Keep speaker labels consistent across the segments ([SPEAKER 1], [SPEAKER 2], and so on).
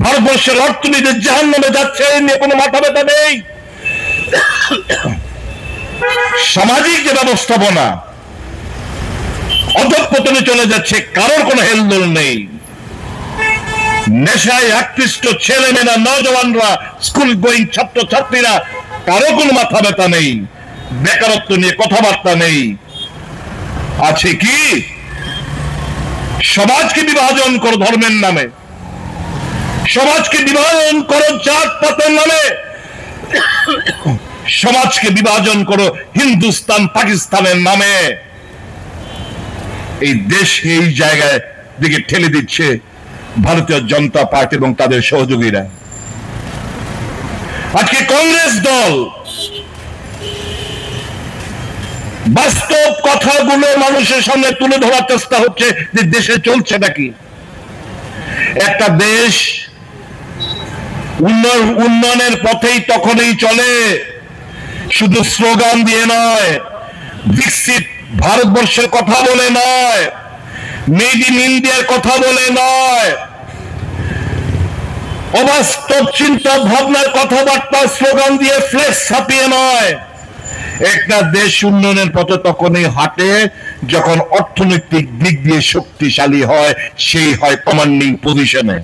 [SPEAKER 1] ভারতবর্ষের অর্থনীতি জাহান্নামে যাচ্ছে, নিয়ে কোনো মাথা ব্যথা নেই। সামাজিক যে ব্যবস্থাপনা অধঃপতনে চলে যাচ্ছে, কারোর কোনো হেলদোল নেই। নেশায় আকৃষ্ট ছেলেমেয়েরা, নওজওয়ানরা, স্কুল গোয়িং ছাত্রছাত্রীরা, কারো কোনো মাথা ব্যথা নেই। বেকারত্ব নিয়ে কথাবার্তা নেই। আছে কি? সমাজকে বিভাজন করো ধর্মের নামে, সমাজকে বিভাজন করো জাতপাতের নামে, সমাজকে বিভাজন করো হিন্দুস্তান পাকিস্তানের নামে। এই দেশ এই জায়গায় দিকে ঠেলে দিচ্ছে ভারতীয় জনতা পার্টি এবং তাদের সহযোগীরা। আজকে কংগ্রেস দল বাস্তব কথাগুলো মানুষের সামনে তুলে ধরার চেষ্টা হচ্ছে যে দেশে চলছে নাকি। একটা দেশ উন্নয়নের পথেই তখনই চলে, শুধু স্লোগান দিয়ে নয়, বিকশিত ভারতবর্ষের কথা বলে নয়, মেড ইন ইন্ডিয়ার কথা বলে নয়, অবাস্তব চিন্তা ভাবনার কথাবার্তা স্লোগান দিয়ে ফ্লেক্স ছাপিয়ে নয়। একটা দেশ উন্নয়নের পথে তখনই হাঁটে যখন অর্থনৈতিক দিক দিয়ে শক্তিশালী হয়, সেই হয় কমান্ডিং পজিশনে।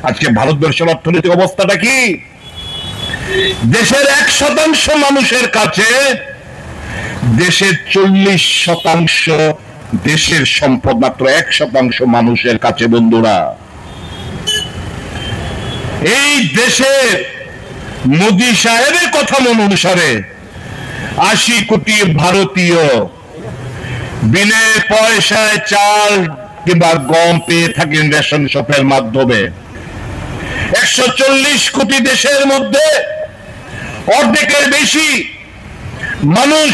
[SPEAKER 1] আজকে ভারতবর্ষের অর্থনৈতিক অবস্থাটা কি? দেশের 1% মানুষের কাছে দেশের 40% দেশের সম্পদ, মাত্র 1% মানুষের কাছে। বন্ধুরা, এই দেশের মোদী সাহেবের কথা অনুসারে 80 কোটি ভারতীয় বিনা পয়সায় চাল কিংবা গম পেয়ে থাকেন রেশন শপের মাধ্যমে। 140 কোটি দেশের মধ্যে অর্ধেকের বেশি মানুষ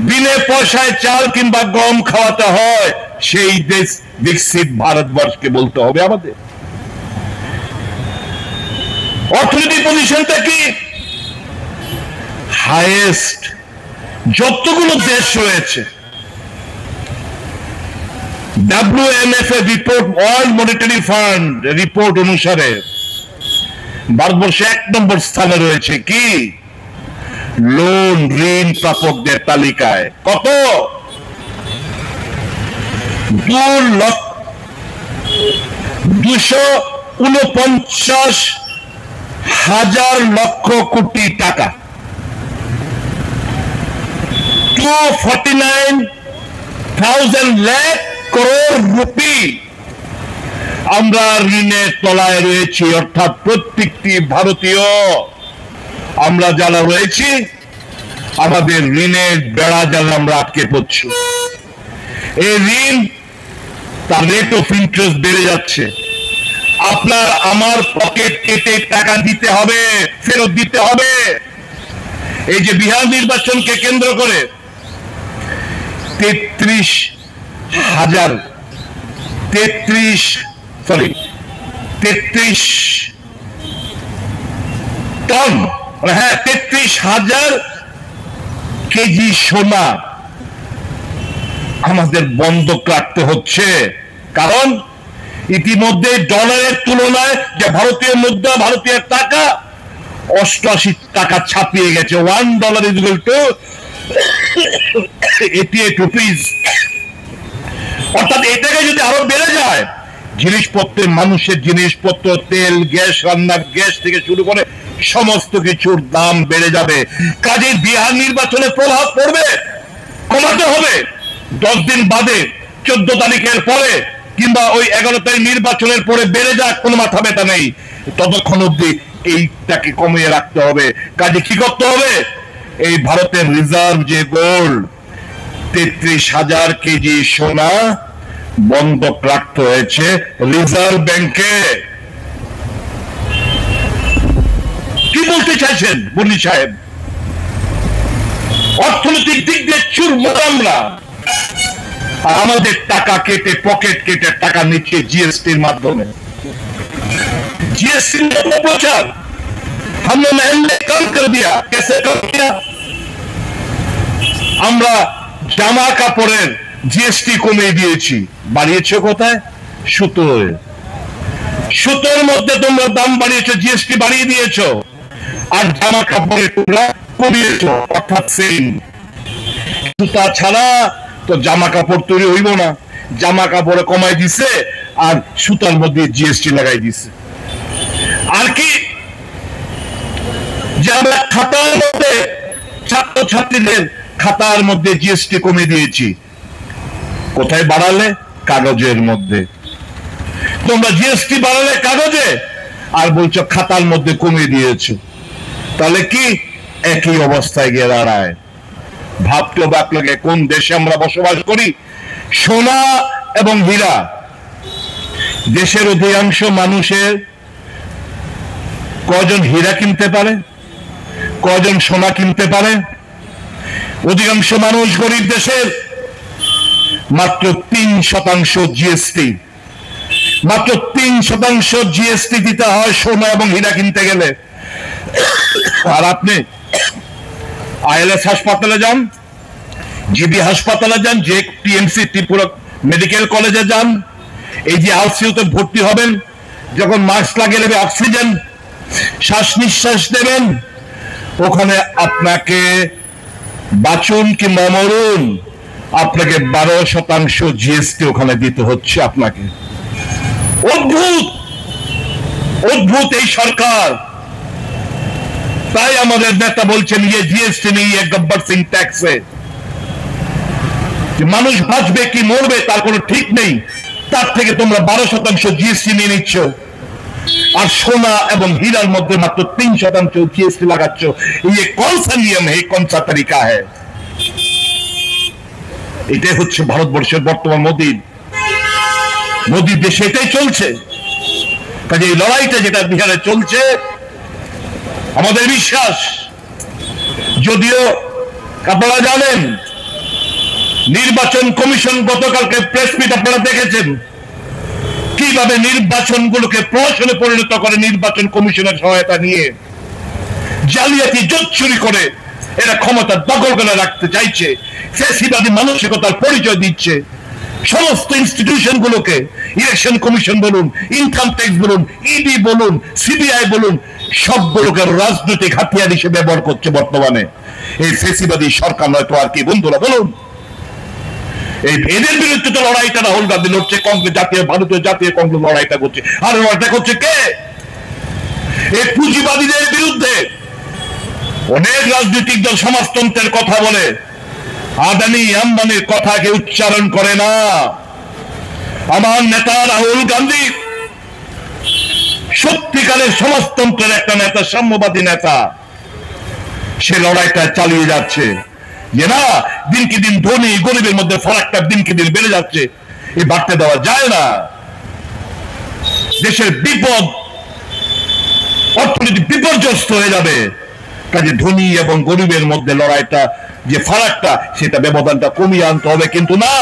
[SPEAKER 1] বিনা পয়সায় চাল কিংবা গম খাওয়াতে হয়। সেই দেশ বিকশিত ভারতবর্ষকে বলতে হবে আমাদের। অর্থনৈতিক পজিশনটা কি? হাইয়েস্ট যতগুলো দেশ রয়েছে, WMF এর report, world monetary fund report অনুসারে ভারতবর্ষ 1 নম্বর স্থানে রয়েছে। কি? লোন ঋণ প্রাপকদের তালিকায়। কত? 249,000 লক্ষ কোটি টাকা, 249,000 লাখ করোড় রুপি আমরা ঋণের তলায় রয়েছি। অর্থাৎ প্রত্যেকটি ভারতীয় আমরা যারা রয়েছি, আমাদের ঋণের বেড়া যারা আমরা আটকে পড়ছি। এই ঋণ, তার রেট অফ ইন্টারেস্ট বেড়ে যাচ্ছে। আপনার আমার পকেট কেটে টাকা দিতে হবে, ফেরত দিতে হবে। এই যে বিহার নির্বাচনকে কেন্দ্র করে 33 টন, হ্যাঁ 33,000 কেজি সোনা আমাদের বন্ধক রাখতে হচ্ছে। কারণ ইতিমধ্যে ডলারের তুলনায় যে ভারতীয় মুদ্রা, ভারতীয় টাকা 88 টাকা ছাপিয়ে গেছে। $1 is equal to 88 rupees। অর্থাৎ এটাকে যদি আরো বেড়ে যায়, জিনিসপত্রের, মানুষের জিনিসপত্র, তেল, গ্যাস, রান্নার গ্যাস থেকে শুরু করে সমস্ত কিছুর দাম বেড়ে যাবে। কাজে বিহার নির্বাচনে প্রভাব পড়বে, কমাতে হবে। 10 দিন বাদে, 14 তারিখের পরে কিংবা ওই 11 তারিখ নির্বাচনের পরে বেড়ে যাক, কোনো মাথা ব্যথা নেই। ততক্ষণ অব্দি এইটাকে কমিয়ে রাখতে হবে। কাজে কি করতে হবে? এই ভারতের রিজার্ভ যে গোল্ড, 33,000 কেজি সোনা বন্ধক রাখতে হয়েছে রিজার্ভ ব্যাংকে। কি বলতে চাইছেন বলি সাহেব? অর্থনৈতিক দিক দিয়ে চুরমার আমরা, আমাদের টাকা কেটে, পকেট কেটে টাকা নিচ্ছে জিএসটির মাধ্যমে। जीएसटी ने प्रचार हमने महंगे कम कर दिया। कैसे कम किया? আমরা জামা কাপড়ের জিএসটি কমিয়ে দিয়েছি। বাড়িয়েছে কোথায়? সুতোয়। সুতোর মধ্যে তোমরা দাম বাড়িয়েছো, জিএসটি বাড়িয়ে দিয়েছো, আর জামা কাপড়ের তোমরা কমিয়েছো, অর্থাৎ সেম। সুতা ছাড়া তো জামা কাপড় তৈরি হইব না, জামা কাপড়ে কমাই দিছে আর সুতার মধ্যে জিএসটি লাগাই দিছে। আর কি যে আমরা খাতার মধ্যে ছাত্রছাত্রীদের খাতার মধ্যে জিএসটি কমিয়ে দিয়েছি, কোথায় বাড়ালে? কাগজের মধ্যে। তোমরা জিএসটি বাড়ালে কাগজে, আর বলছো খাতার মধ্যে কমিয়ে দিয়েছো, তাহলে কি একই অবস্থায় গিয়ে দাঁড়ায়। ভাবতে অবাক লাগে কোন দেশে আমরা বসবাস করি। সোনা এবং হীরা, দেশের অধিকাংশ মানুষের কজন হীরা কিনতে পারে, কজন সোনা কিনতে পারে? অধিকাংশ মানুষ গরিব দেশের, মাত্র 3% জিএসটি, মাত্র 3% জিএসটি দিতে হয় সোনা এবং হীরা কিনতে গেলে। আর আপনি আইএলএস হাসপাতালে যান, জিবি হাসপাতালে যান, যে টিএমসি ত্রিপুরা মেডিকেল কলেজে যান, এই যে আইসিইউতে ভর্তি হবেন, যখন মাস্ক লাগিয়ে নেবে, অক্সিজেন শ্বাস নিঃশ্বাস দেবেন, ওখানে আপনাকে বাঁচুন কিংবা মরুন, আপনাকে 12% জিএসটি ওখানে দিতে হচ্ছে আপনাকে। অদ্ভুত অদ্ভুত এই সরকার। তাই আমাদের নেতা বলছেন ये जीएसटी नहीं है गब्बर सिंह टैक्स है। মানুষ বাঁচবে কি মরবে তার কোনো ঠিক নেই, তার থেকে তোমরা 12% জিএসটি নিয়ে নিচ্ছ, আর সোনা এবং হীরার মধ্যে মাত্র 3% জিএসটি লাগাচ্ছ। ये कौन सा नियम है, कौन सा तरीका है? এটাই হচ্ছে ভারতবর্ষের বর্তমান মোদী দেশে এটাই চলছে। কাজে এই লড়াইটা যেটা বিহারে চলছে, আমাদের বিশ্বাস, যদিও আপনারা জানেন নির্বাচন কমিশন গতকালকে প্রেস মিট আপনারা দেখেছেন কিভাবে নির্বাচনগুলোকে প্রহসনে পরিণত করে, নির্বাচন কমিশনের সহায়তা নিয়ে জালিয়াতি জোট চুরি করে এরা ক্ষমতা দখল করে রাখতে চাইছে, ফ্যাসিবাদী মানসিকতার পরিচয় দিচ্ছে। সমস্ত ইনস্টিটিউশন গুলোকে, ইলেকশন কমিশন বলুন, ইনকাম ট্যাক্স বলুন, ইডি বলুন, সিবিআই বলুন, সবগুলোকে রাজনৈতিক হাতিয়ার হিসেবে ব্যবহার করছে বর্তমানে এই ফ্যাসিবাদী সরকার। নয়তো আর কি বন্ধুরা বলুন, এই এদের বিরুদ্ধে তো লড়াইটা রাহুল গান্ধী লড়ছে, কংগ্রেস ভারতীয় জাতীয় কংগ্রেস লড়াইটা করছে। আর লড়াইটা করছে কে? এই পুঁজিবাদীদের বিরুদ্ধে। অনেক রাজনৈতিক দল সমাজতন্ত্রের কথা বলে, আদানি আম্বানির কথা কেউ উচ্চারণ করে না। আমার নেতা রাহুল গান্ধী সত্যিকারের সমাজতন্ত্রের একটা নেতা, সাম্যবাদী নেতা। সে লড়াইটা চালিয়ে যাচ্ছে যে না, দিনকে দিন ধনী গরিবের মধ্যে ফারাকটা দিনকে দিন বেড়ে যাচ্ছে, এই বাড়তে দেওয়া যায় না। দেশের বিপদ, অর্থনীতি বিপর্যস্ত হয়ে যাবে। কাজে ধনী এবং গরিবের মধ্যে লড়াইটা, যে ফারাকটা, সেটা ব্যবধানটা কমিয়ে আনতে হবে। কিন্তু না,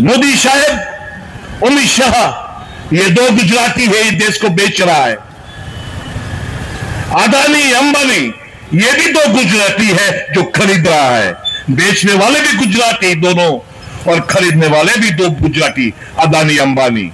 [SPEAKER 1] मोदी साहब, अमित शाह, ये दो गुजराती है, इस देश को बेच रहा है। अदानी अंबानी, ये भी दो गुजराती है जो खरीद रहा है। बेचने वाले भी गुजराती दोनों, और खरीदने वाले भी दो गुजराती, अदानी अंबानी।